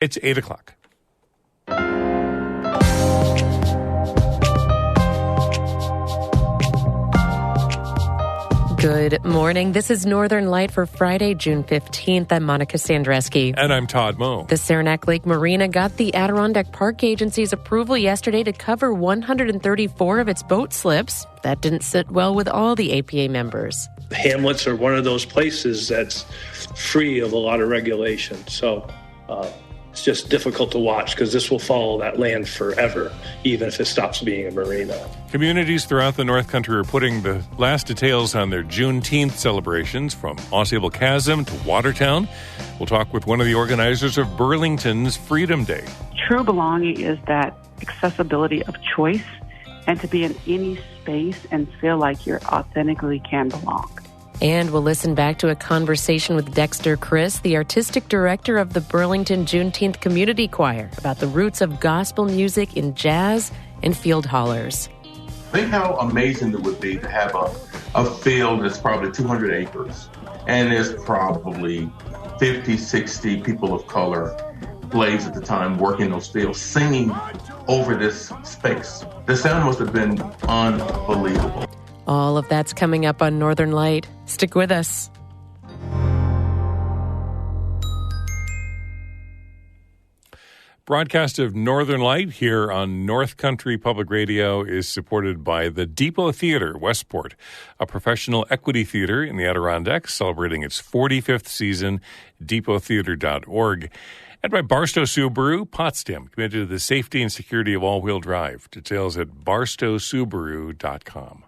It's 8 o'clock. Good morning. This is Northern Light for Friday, June 15th. I'm Monica Sandreski. And I'm Todd Moe. The Saranac Lake Marina got the Adirondack Park Agency's approval yesterday to cover 134 of its boat slips. That didn't sit well with all the APA members. The hamlets are one of those places that's free of a lot of regulation. So it's just difficult to watch because this will follow that land forever, even if it stops being a marina. Communities throughout the North Country are putting the last details on their Juneteenth celebrations, from Ausable Chasm to Watertown. We'll talk with one of the organizers of Burlington's Freedom Day. True belonging is that accessibility of choice and to be in any space and feel like you authentically can belong. And we'll listen back to a conversation with Dexter Chris, the artistic director of the Burlington Juneteenth Community Choir, about the roots of gospel music in jazz and field hollers. Think how amazing it would be to have a field that's probably 200 acres, and there's probably 50, 60 people of color, slaves at the time, working those fields, singing over this space. The sound must have been unbelievable. All of that's coming up on Northern Light. Stick with us. Broadcast of Northern Light here on North Country Public Radio is supported by the Depot Theater, Westport, a professional equity theater in the Adirondacks celebrating its 45th season, depottheater.org. And by Barstow Subaru, Potsdam, committed to the safety and security of all-wheel drive. Details at barstowsubaru.com.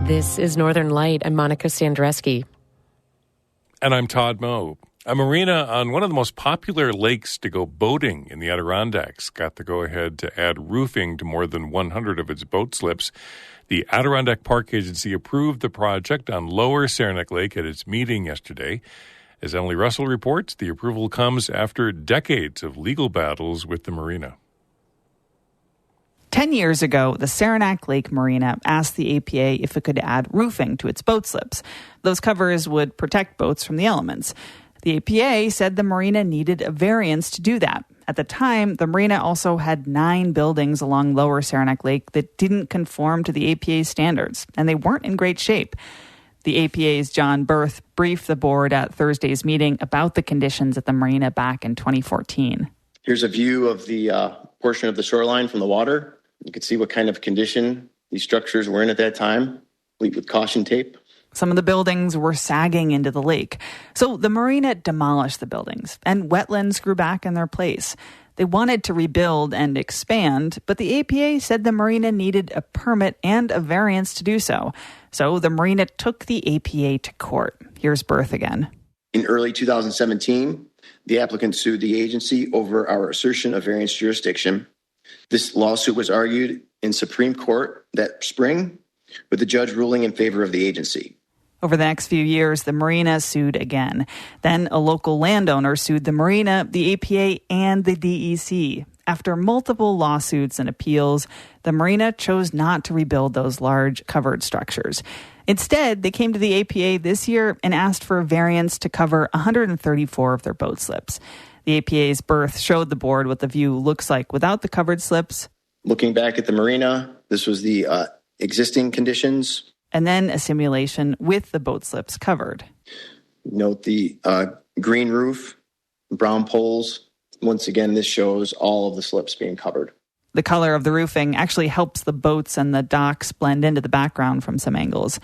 This is Northern Light. I'm Monica Sandreski. And I'm Todd Moe. A marina on one of the most popular lakes to go boating in the Adirondacks got the go-ahead to add roofing to more than 100 of its boat slips. The Adirondack Park Agency approved the project on Lower Saranac Lake at its meeting yesterday. As Emily Russell reports, the approval comes after decades of legal battles with the marina. 10 years ago, the Saranac Lake Marina asked the APA if it could add roofing to its boat slips. Those covers would protect boats from the elements. The APA said the marina needed a variance to do that. At the time, the marina also had 9 buildings along Lower Saranac Lake that didn't conform to the APA standards, and they weren't in great shape. The APA's John Berth briefed the board at Thursday's meeting about the conditions at the marina back in 2014. Here's a view of the portion of the shoreline from the water. You can see what kind of condition these structures were in at that time, complete with caution tape. Some of the buildings were sagging into the lake. So the marina demolished the buildings, and wetlands grew back in their place. They wanted to rebuild and expand, but the APA said the marina needed a permit and a variance to do so. So the marina took the APA to court. Here's Berth again. In early 2017, the applicant sued the agency over our assertion of variance jurisdiction. This lawsuit was argued in Supreme Court that spring, with the judge ruling in favor of the agency. Over the next few years, the marina sued again. Then a local landowner sued the marina, the APA, and the DEC. After multiple lawsuits and appeals, the marina chose not to rebuild those large covered structures. Instead, they came to the APA this year and asked for a variance to cover 134 of their boat slips. The APA's Berth showed the board what the view looks like without the covered slips. Looking back at the marina, this was the existing conditions. And then a simulation with the boat slips covered. Note the green roof, brown poles. Once again, this shows all of the slips being covered. The color of the roofing actually helps the boats and the docks blend into the background from some angles.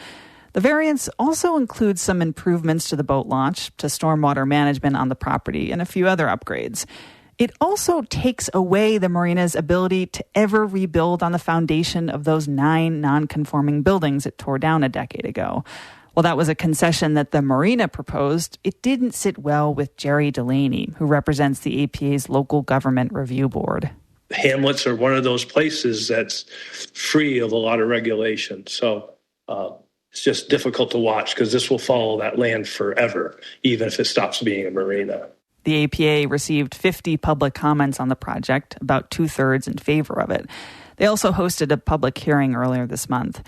The variance also includes some improvements to the boat launch, to stormwater management on the property, and a few other upgrades. It also takes away the marina's ability to ever rebuild on the foundation of those 9 non-conforming buildings it tore down a decade ago. While that was a concession that the marina proposed, it didn't sit well with Jerry Delaney, who represents the APA's local government review board. Hamlets are one of those places that's free of a lot of regulation. So it's just difficult to watch because this will follow that land forever, even if it stops being a marina. The APA received 50 public comments on the project, about 2/3 in favor of it. They also hosted a public hearing earlier this month.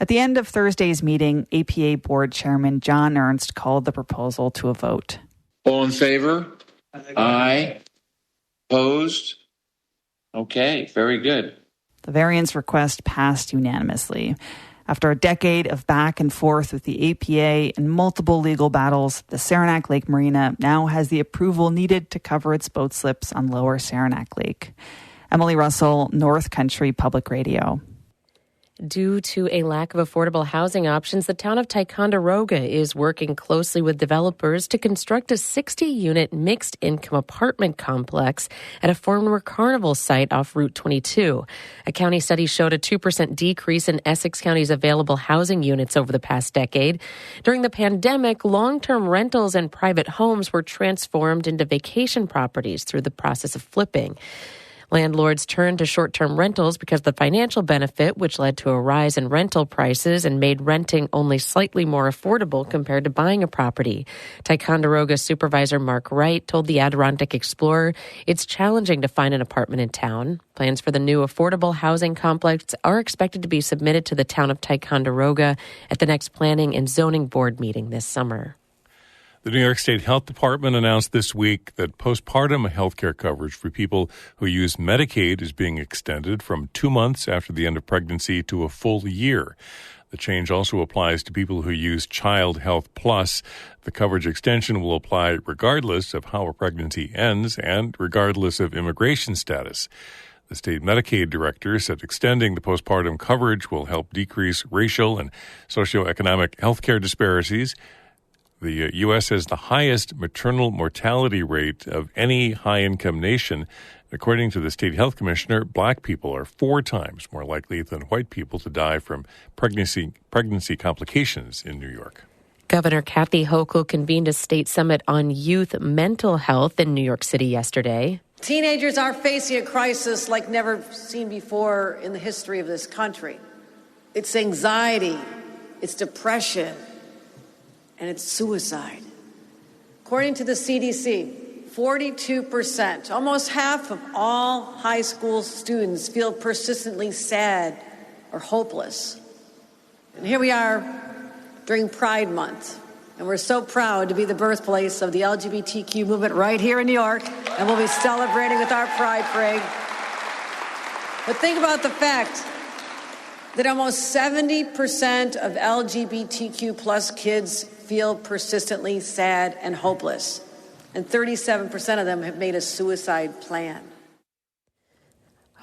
At the end of Thursday's meeting, APA Board Chairman John Ernst called the proposal to a vote. All in favor? Aye. Opposed? Okay, very good. The variance request passed unanimously. After a decade of back and forth with the APA and multiple legal battles, the Saranac Lake Marina now has the approval needed to cover its boat slips on Lower Saranac Lake. Emily Russell, North Country Public Radio. Due to a lack of affordable housing options, the town of Ticonderoga is working closely with developers to construct a 60-unit mixed-income apartment complex at a former carnival site off Route 22. A county study showed a 2% decrease in Essex County's available housing units over the past decade. During the pandemic, long-term rentals and private homes were transformed into vacation properties through the process of flipping. Landlords turned to short-term rentals because of the financial benefit, which led to a rise in rental prices and made renting only slightly more affordable compared to buying a property. Ticonderoga Supervisor Mark Wright told the Adirondack Explorer it's challenging to find an apartment in town. Plans for the new affordable housing complex are expected to be submitted to the town of Ticonderoga at the next Planning and Zoning Board meeting this summer. The New York State Health Department announced this week that postpartum health care coverage for people who use Medicaid is being extended from 2 months after the end of pregnancy to a full year. The change also applies to people who use Child Health Plus. The coverage extension will apply regardless of how a pregnancy ends and regardless of immigration status. The state Medicaid director said extending the postpartum coverage will help decrease racial and socioeconomic health care disparities. The U.S. has the highest maternal mortality rate of any high-income nation. According to the state health commissioner, black people are 4 times more likely than white people to die from pregnancy complications in New York. Governor Kathy Hochul convened a state summit on youth mental health in New York City yesterday. Teenagers are facing a crisis like never seen before in the history of this country. It's anxiety, it's depression, and it's suicide. According to the CDC, 42%, almost half of all high school students feel persistently sad or hopeless. And here we are during Pride Month, and we're so proud to be the birthplace of the LGBTQ movement right here in New York, and we'll be celebrating with our Pride Parade. But think about the fact that almost 70% of LGBTQ plus kids feel persistently sad and hopeless, and 37% of them have made a suicide plan.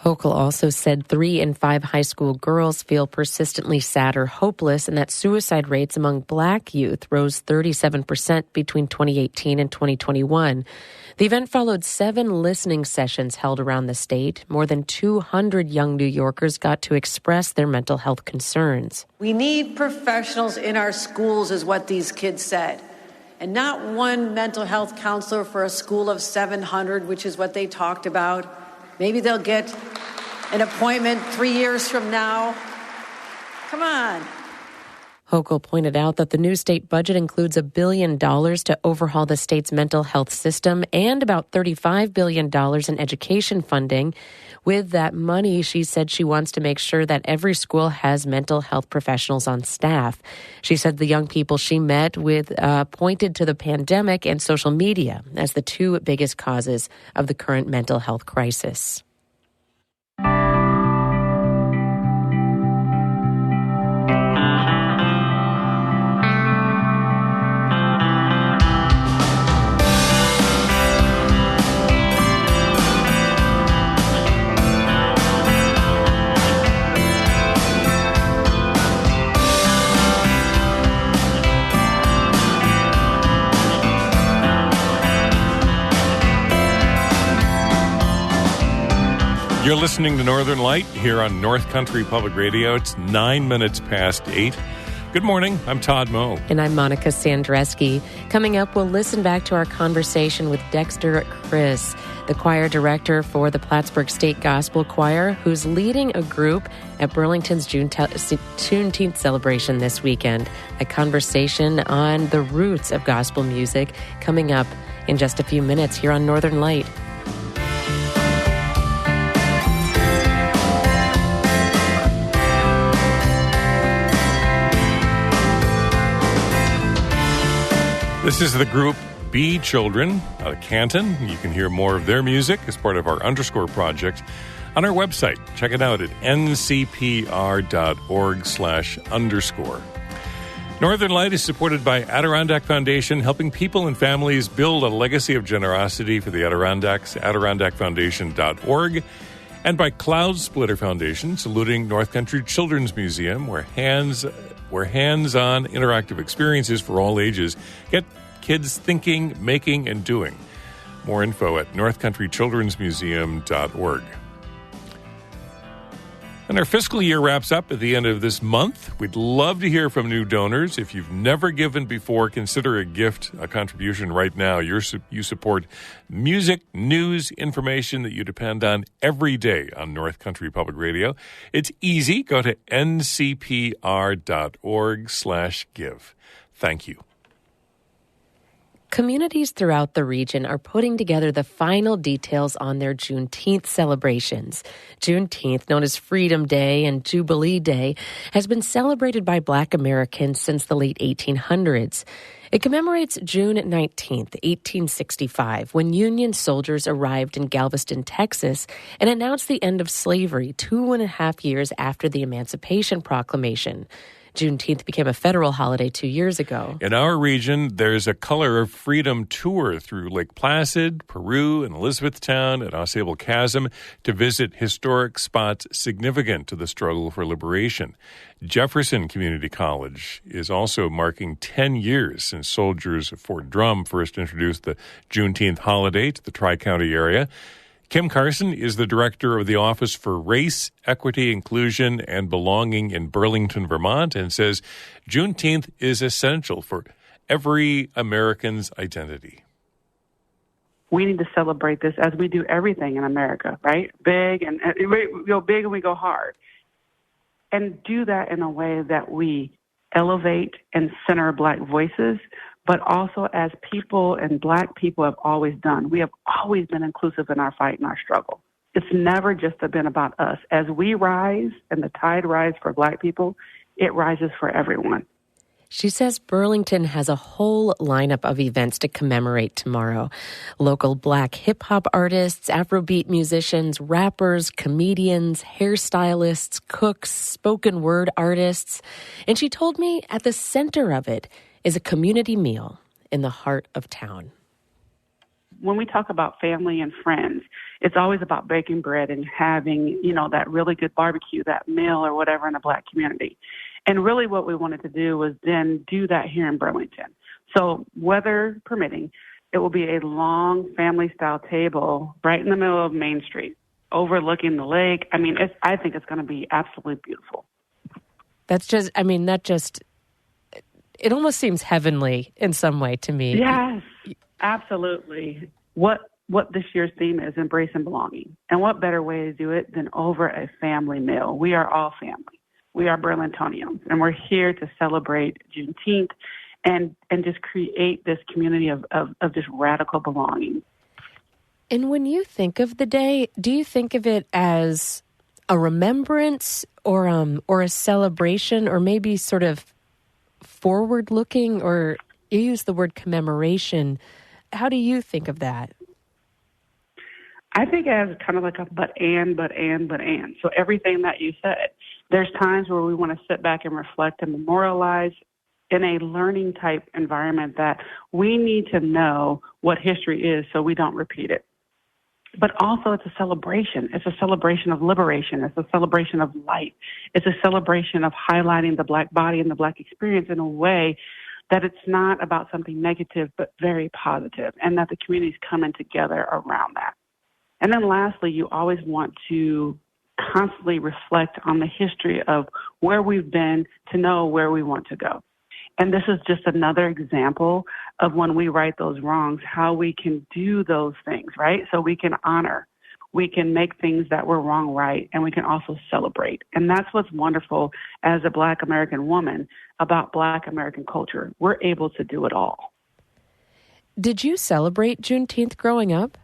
Hochul also said 3 in 5 high school girls feel persistently sad or hopeless, and that suicide rates among black youth rose 37% between 2018 and 2021. The event followed 7 listening sessions held around the state. More than 200 young New Yorkers got to express their mental health concerns. We need professionals in our schools, is what these kids said, and not one mental health counselor for a school of 700, which is what they talked about. Maybe they'll get an appointment 3 years from now. Come on. Hochul pointed out that the new state budget includes $1 billion to overhaul the state's mental health system and about $35 billion in education funding. With that money, she said she wants to make sure that every school has mental health professionals on staff. She said the young people she met with pointed to the pandemic and social media as the 2 biggest causes of the current mental health crisis. You're listening to Northern Light here on North Country Public Radio. It's 9 minutes past 8. Good morning. I'm Todd Moe. And I'm Monica Sandreski. Coming up, we'll listen back to our conversation with Dexter Chris, the choir director for the Plattsburgh State Gospel Choir, who's leading a group at Burlington's Juneteenth celebration this weekend. A conversation on the roots of gospel music coming up in just a few minutes here on Northern Light. This is the group Bee Children out of Canton. You can hear more of their music as part of our Underscore project on our website. Check it out at ncpr.org/underscore. Northern Light is supported by Adirondack Foundation, helping people and families build a legacy of generosity for the Adirondacks, adirondackfoundation.org, and by Cloud Splitter Foundation, saluting North Country Children's Museum, where hands-on interactive experiences for all ages get kids thinking, making, and doing. More info at northcountrychildrensmuseum.org. And our fiscal year wraps up at the end of this month. We'd love to hear from new donors. If you've never given before, consider a gift, a contribution right now. You support music, news, information that you depend on every day on North Country Public Radio. It's easy. Go to ncpr.org/give. Thank you. Communities throughout the region are putting together the final details on their Juneteenth celebrations. Juneteenth, known as Freedom Day and Jubilee Day, has been celebrated by Black Americans since the late 1800s. It commemorates June 19th, 1865, when Union soldiers arrived in Galveston, Texas, and announced the end of slavery 2.5 years after the Emancipation Proclamation. Juneteenth became a federal holiday 2 years ago. In our region, there's a Color of Freedom tour through Lake Placid, Peru, and Elizabethtown and Ausable Chasm to visit historic spots significant to the struggle for liberation. Jefferson Community College is also marking 10 years since soldiers of Fort Drum first introduced the Juneteenth holiday to the Tri-County area. Kim Carson is the director of the Office for Race, Equity, Inclusion, and Belonging in Burlington, Vermont, and says Juneteenth is essential for every American's identity. We need to celebrate this as we do everything in America, right? Big and we go big and we go hard. And do that in a way that we elevate and center Black voices, but also as people and Black people have always done. We have always been inclusive in our fight and our struggle. It's never just been about us. As we rise and the tide rises for Black people, it rises for everyone. She says Burlington has a whole lineup of events to commemorate tomorrow. Local Black hip-hop artists, Afrobeat musicians, rappers, comedians, hairstylists, cooks, spoken word artists. And she told me at the center of it is a community meal in the heart of town. When we talk about family and friends, it's always about baking bread and having, that really good barbecue, that meal or whatever in a Black community. And really what we wanted to do was then do that here in Burlington. So weather permitting, it will be a long family-style table right in the middle of Main Street, overlooking the lake. I think it's going to be absolutely beautiful. It almost seems heavenly in some way to me. Yes, absolutely. What this year's theme is, embrace and belonging. And what better way to do it than over a family meal? We are all family. We are Burlingtonians, and we're here to celebrate Juneteenth and just create this community of just radical belonging. And when you think of the day, do you think of it as a remembrance or a celebration, or maybe sort of forward-looking, or you use the word commemoration? How do you think of that? I think as kind of like a but and. So everything that you said, there's times where we want to sit back and reflect and memorialize in a learning type environment that we need to know what history is so we don't repeat it. But also it's a celebration. It's a celebration of liberation. It's a celebration of light. It's a celebration of highlighting the Black body and the Black experience in a way that it's not about something negative, but very positive, and that the community's coming together around that. And then lastly, you always want to constantly reflect on the history of where we've been to know where we want to go. And this is just another example of when we right those wrongs, how we can do those things, right? So we can honor, we can make things that were wrong right, and we can also celebrate. And that's what's wonderful as a Black American woman about Black American culture. We're able to do it all. Did you celebrate Juneteenth growing up?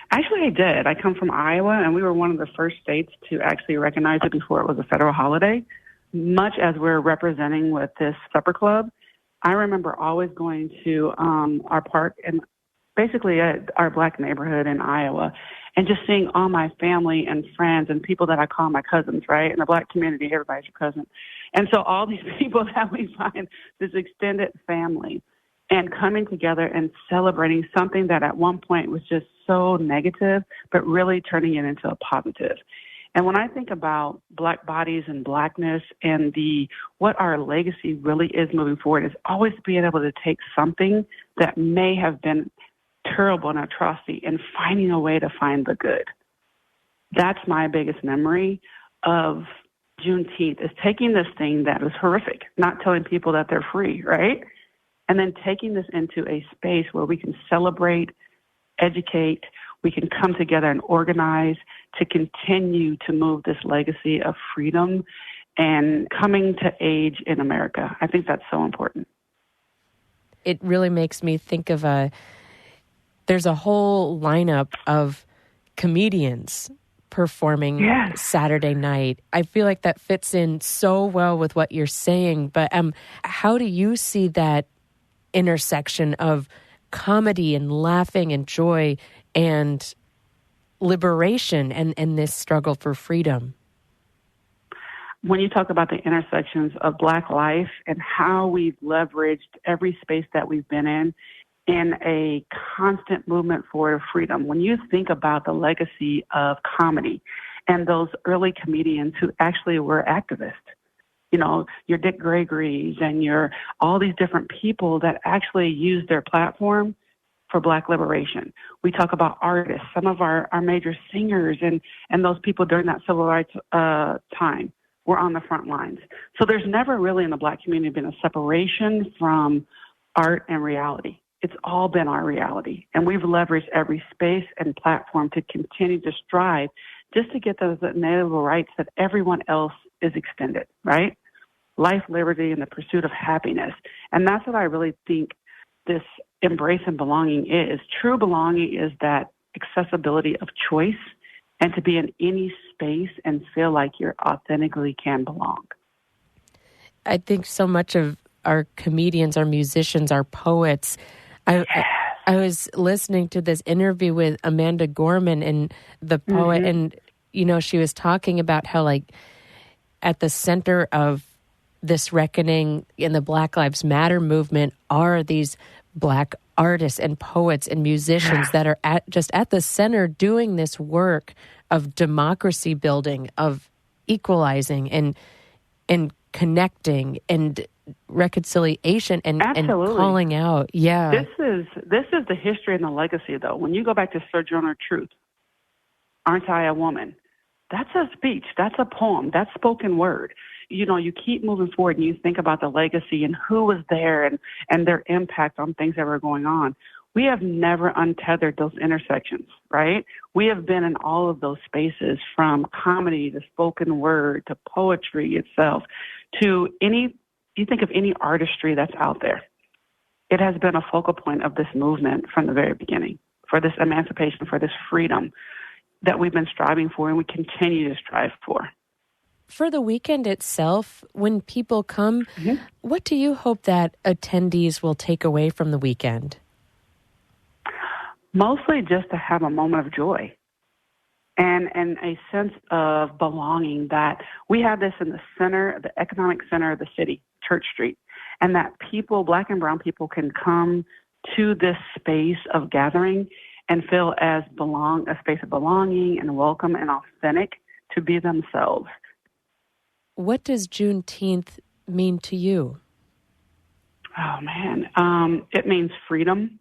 Actually, I did. I come from Iowa, and we were one of the first states to actually recognize it before it was a federal holiday. Much as we're representing with this supper club, I remember always going to our park and basically our Black neighborhood in Iowa, and just seeing all my family and friends and people that I call my cousins, right? In the Black community, everybody's your cousin. And so all these people that we find, this extended family, and coming together and celebrating something that at one point was just so negative, but really turning it into a positive. And when I think about Black bodies and Blackness and what our legacy really is moving forward, is always being able to take something that may have been terrible and atrocity and finding a way to find the good. That's my biggest memory of Juneteenth, is taking this thing that was horrific, not telling people that they're free, right? And then taking this into a space where we can celebrate, educate, we can come together and organize to continue to move this legacy of freedom and coming to age in America. I think that's so important. It really makes me think of there's a whole lineup of comedians performing Saturday night. I feel like that fits in so well with what you're saying, but how do you see that intersection of comedy and laughing and joy and liberation and this struggle for freedom? When you talk about the intersections of Black life and how we've leveraged every space that we've been in a constant movement forward of freedom, when you think about the legacy of comedy and those early comedians who actually were activists, you know, your Dick Gregory's and your all these different people that actually used their platform for Black liberation. We talk about artists, some of our major singers and those people during that civil rights time were on the front lines. So there's never really in the Black community been a separation from art and reality. It's all been our reality. And we've leveraged every space and platform to continue to strive just to get those inalienable rights that everyone else is extended, right? Life, liberty, and the pursuit of happiness. And that's what I really think this embrace and belonging is. True belonging is that accessibility of choice and to be in any space and feel like you authentically can belong. I think so much of our comedians, our musicians, our poets, I was listening to this interview with Amanda Gorman, and the poet, and, you know, she was talking about how, like, at the center of this reckoning in the Black Lives Matter movement are these Black artists and poets and musicians that are at the center doing this work of democracy building, of equalizing and connecting and reconciliation and calling out. Yeah. This is the history and the legacy, though. When you go back to Sojourner Truth, Aren't I a Woman? That's a speech. That's a poem. That's spoken word. You know, you keep moving forward and you think about the legacy and who was there and their impact on things that were going on. We have never untethered those intersections, right? We have been in all of those spaces, from comedy to spoken word to poetry itself to you think of any artistry that's out there. It has been a focal point of this movement from the very beginning, for this emancipation, for this freedom that we've been striving for and we continue to strive for. For the weekend itself, when people come, what do you hope that attendees will take away from the weekend? Mostly just to have a moment of joy and a sense of belonging, that we have this in the center, the economic center of the city, Church Street, and that people, Black and brown people, can come to this space of gathering and feel a space of belonging and welcome and authentic to be themselves. What does Juneteenth mean to you? Oh, man. It means freedom.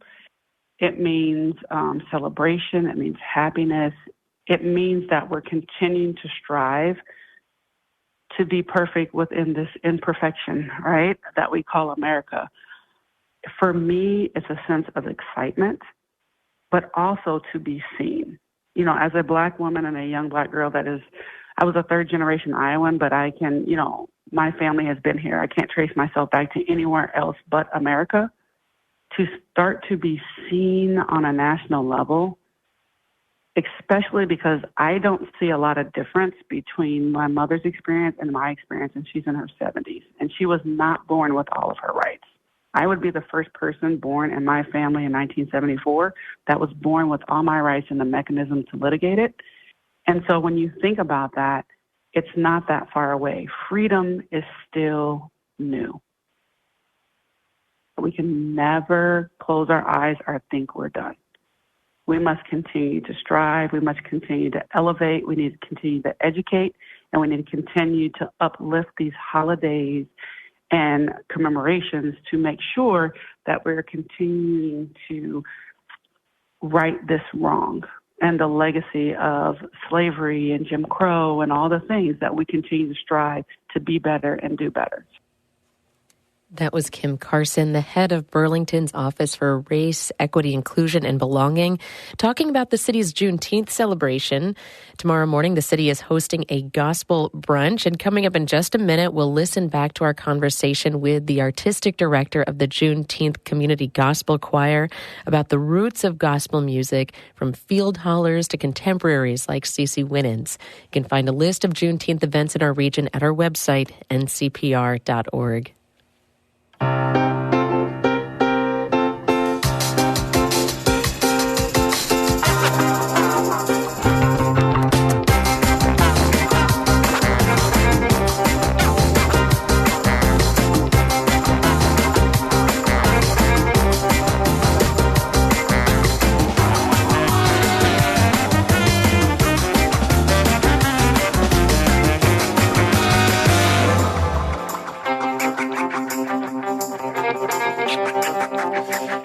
It means celebration. It means happiness. It means that we're continuing to strive to be perfect within this imperfection, right, that we call America. For me, it's a sense of excitement, but also to be seen. You know, as a Black woman and a young Black girl I was a third-generation Iowan, but I can, you know, my family has been here. I can't trace myself back to anywhere else but America. To start to be seen on a national level, especially because I don't see a lot of difference between my mother's experience and my experience, and she's in her 70s, and she was not born with all of her rights. I would be the first person born in my family in 1974 that was born with all my rights and the mechanism to litigate it. And so when you think about that, it's not that far away. Freedom is still new. We can never close our eyes or think we're done. We must continue to strive. We must continue to elevate. We need to continue to educate. And we need to continue to uplift these holidays and commemorations to make sure that we're continuing to right this wrong and the legacy of slavery and Jim Crow and all the things that we continue to strive to be better and do better. That was Kim Carson, the head of Burlington's Office for Race, Equity, Inclusion, and Belonging, talking about the city's Juneteenth celebration. Tomorrow morning, the city is hosting a gospel brunch. And coming up in just a minute, we'll listen back to our conversation with the artistic director of the Juneteenth Community Gospel Choir about the roots of gospel music, from field hollers to contemporaries like CeCe Winans. You can find a list of Juneteenth events in our region at our website, ncpr.org.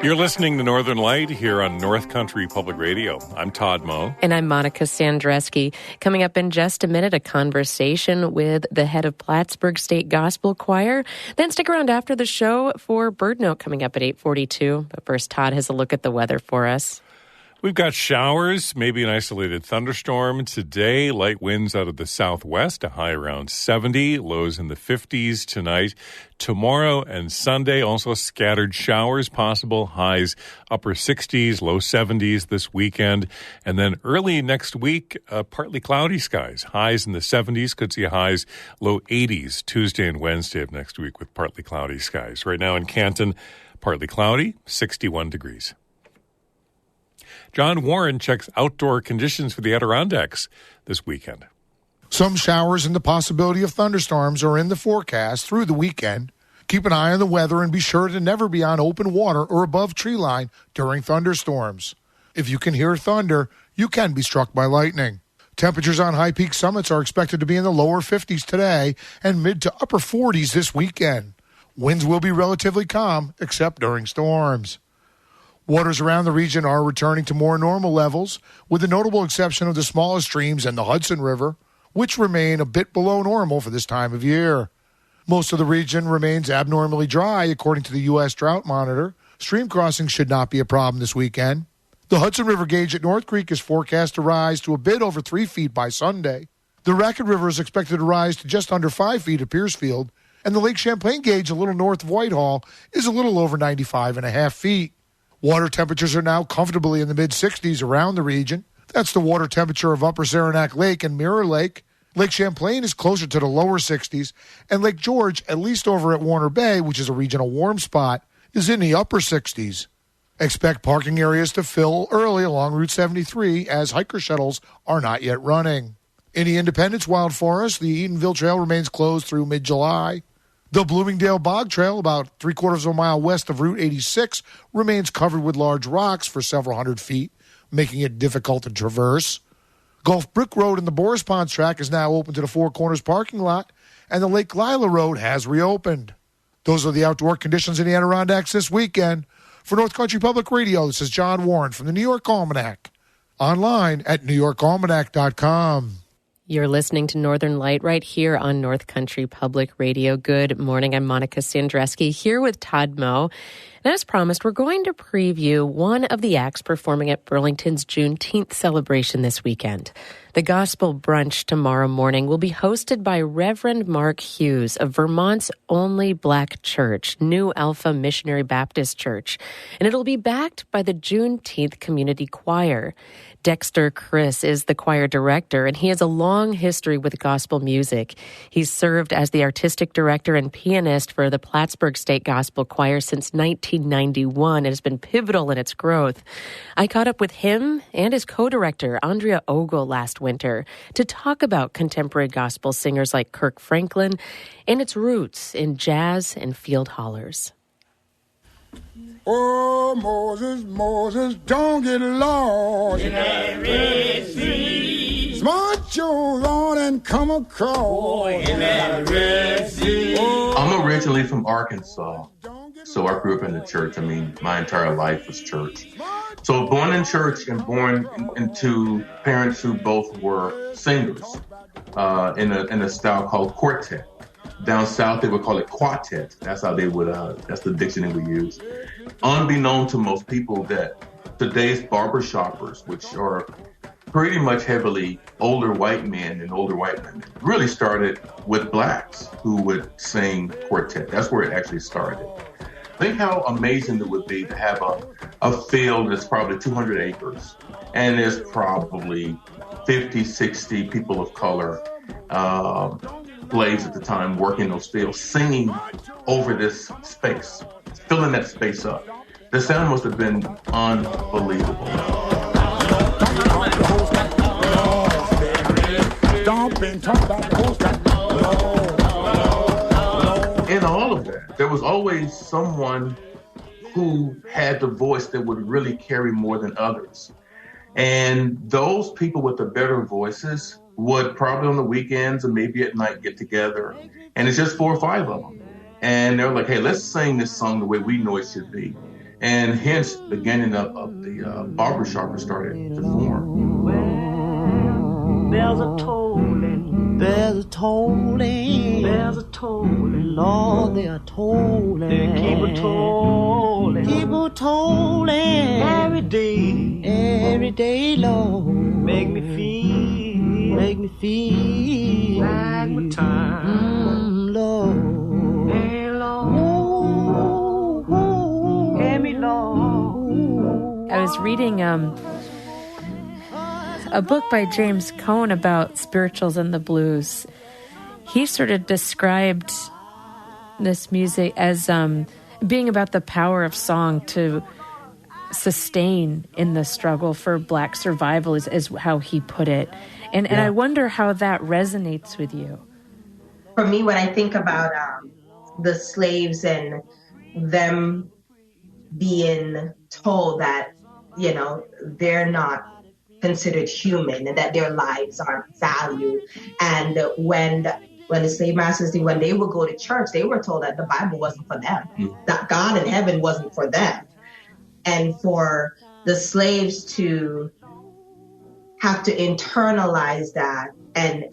You're listening to Northern Light here on North Country Public Radio. I'm Todd Moe. And I'm Monica Sandreski. Coming up in just a minute, a conversation with the head of Plattsburgh State Gospel Choir. Then stick around after the show for Bird Note coming up at 8:42. But first, Todd has a look at the weather for us. We've got showers, maybe an isolated thunderstorm today. Light winds out of the southwest, a high around 70, lows in the 50s tonight. Tomorrow and Sunday, also scattered showers possible, highs upper 60s, low 70s this weekend. And then early next week, partly cloudy skies, highs in the 70s, could see highs low 80s Tuesday and Wednesday of next week with partly cloudy skies. Right now in Canton, partly cloudy, 61 degrees. John Warren checks outdoor conditions for the Adirondacks this weekend. Some showers and the possibility of thunderstorms are in the forecast through the weekend. Keep an eye on the weather and be sure to never be on open water or above tree line during thunderstorms. If you can hear thunder, you can be struck by lightning. Temperatures on high peak summits are expected to be in the lower 50s today and mid to upper 40s this weekend. Winds will be relatively calm, except during storms. Waters around the region are returning to more normal levels, with the notable exception of the smallest streams and the Hudson River, which remain a bit below normal for this time of year. Most of the region remains abnormally dry, according to the U.S. Drought Monitor. Stream crossing should not be a problem this weekend. The Hudson River gauge at North Creek is forecast to rise to a bit over 3 feet by Sunday. The Racket River is expected to rise to just under 5 feet at Piercefield, and the Lake Champlain gauge a little north of Whitehall is a little over 95.5 feet. Water temperatures are now comfortably in the mid-60s around the region. That's the water temperature of Upper Saranac Lake and Mirror Lake. Lake Champlain is closer to the lower 60s, and Lake George, at least over at Warner Bay, which is a regional warm spot, is in the upper 60s. Expect parking areas to fill early along Route 73 as hiker shuttles are not yet running. In the Independence Wild Forest, the Eatonville Trail remains closed through mid-July. The Bloomingdale Bog Trail, about 3/4 of a mile west of Route 86, remains covered with large rocks for several hundred feet, making it difficult to traverse. Gulf Brook Road and the Boris Ponds track is now open to the Four Corners parking lot, and the Lake Lila Road has reopened. Those are the outdoor conditions in the Adirondacks this weekend. For North Country Public Radio, this is John Warren from the New York Almanac. Online at NewYorkAlmanac.com. You're listening to Northern Light right here on North Country Public Radio. Good morning. I'm Monica Sandreski here with Todd Moe. And as promised, we're going to preview one of the acts performing at Burlington's Juneteenth celebration this weekend. The Gospel Brunch tomorrow morning will be hosted by Reverend Mark Hughes of Vermont's only Black church, New Alpha Missionary Baptist Church, and it'll be backed by the Juneteenth Community Choir. Dexter Chris is the choir director, and he has a long history with gospel music. He's served as the artistic director and pianist for the Plattsburgh State Gospel Choir since 1991 and has been pivotal in its growth. I caught up with him and his co-director, Andrea Ogle, last winter to talk about contemporary gospel singers like Kirk Franklin and its roots in jazz and field hollers. Oh, Moses, Moses, don't get lost in that Red Sea. Smart shoes on and come across. Oh, in that Red Sea. I'm originally from Arkansas, so I grew up in the church. I mean, my entire life was church. So born in church and born into parents who both were singers in a style called quartet. Down south, they would call it quartet. That's how they would, that's the dictionary we use. Unbeknown to most people that today's barbershoppers, which are pretty much heavily older white men and older white women, really started with blacks who would sing quartet. That's where it actually started. Think how amazing it would be to have a field that's probably 200 acres, and there's probably 50, 60 people of color, slaves at the time working those fields, singing over this space, filling that space up. The sound must have been unbelievable. In all of that, there was always someone who had the voice that would really carry more than others. And those people with the better voices would probably on the weekends or maybe at night get together, and it's just 4 or 5 of them. And they're like, hey, let's sing this song the way we know it should be. And hence, the beginning of the barbershopper started to form. Well, there's a tolling, there's a tolling, there's a tolling, Lord, they are tolling. They keep a tolling, every day, Lord. Make me feel like my time, Lord. Hey, Lord. Hey, me, Lord. I was reading a book by James Cone about spirituals and the blues. He sort of described this music as being about the power of song to sustain in the struggle for Black survival, is how he put it. And I wonder how that resonates with you. For me, when I think about the slaves and them being told that, you know, they're not considered human and that their lives aren't valued. And when the slave masters, when they would go to church, they were told that the Bible wasn't for them, that God in heaven wasn't for them. And for the slaves to have to internalize that and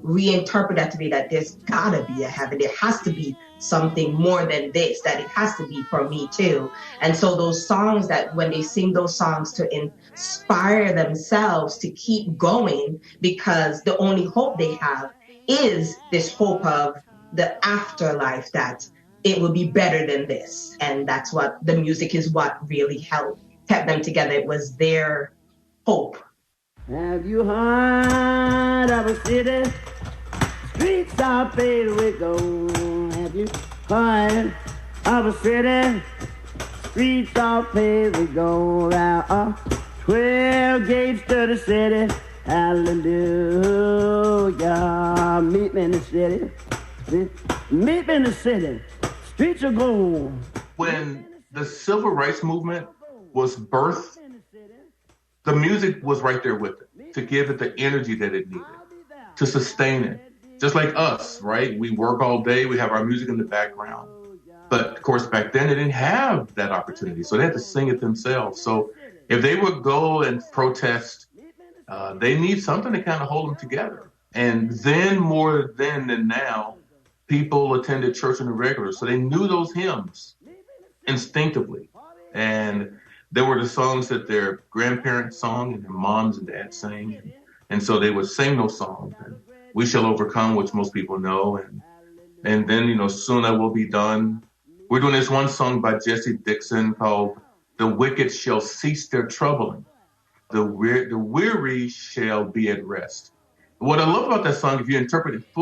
reinterpret that to be that there's gotta be a heaven. There has to be something more than this, that it has to be for me too. And so those songs, that when they sing those songs to inspire themselves to keep going, because the only hope they have is this hope of the afterlife, that it will be better than this. And that's what the music is, what really kept them together. It was their hope. Have you heard of a city? Streets are paved with gold. Have you heard of a city? Streets are paved with gold. There are 12 gates to the city. Hallelujah. Meet me in the city. Meet me in the city. Streets of gold. When the civil rights movement was birthed, the music was right there with it to give it the energy that it needed, to sustain it. Just like us, right? We work all day, we have our music in the background. But of course, back then they didn't have that opportunity, so they had to sing it themselves. So if they would go and protest, they need something to kind of hold them together. And then more then than now, people attended church on the regular, so they knew those hymns. instinctively. And there were the songs that their grandparents sung and their moms and dads sang. And so they would sing those songs. And We Shall Overcome, which most people know. And then, Soon I Will Be Done. We're doing this one song by Jesse Dixon called The Wicked Shall Cease Their Troubling. The weary shall be at rest. What I love about that song, if you interpret it full,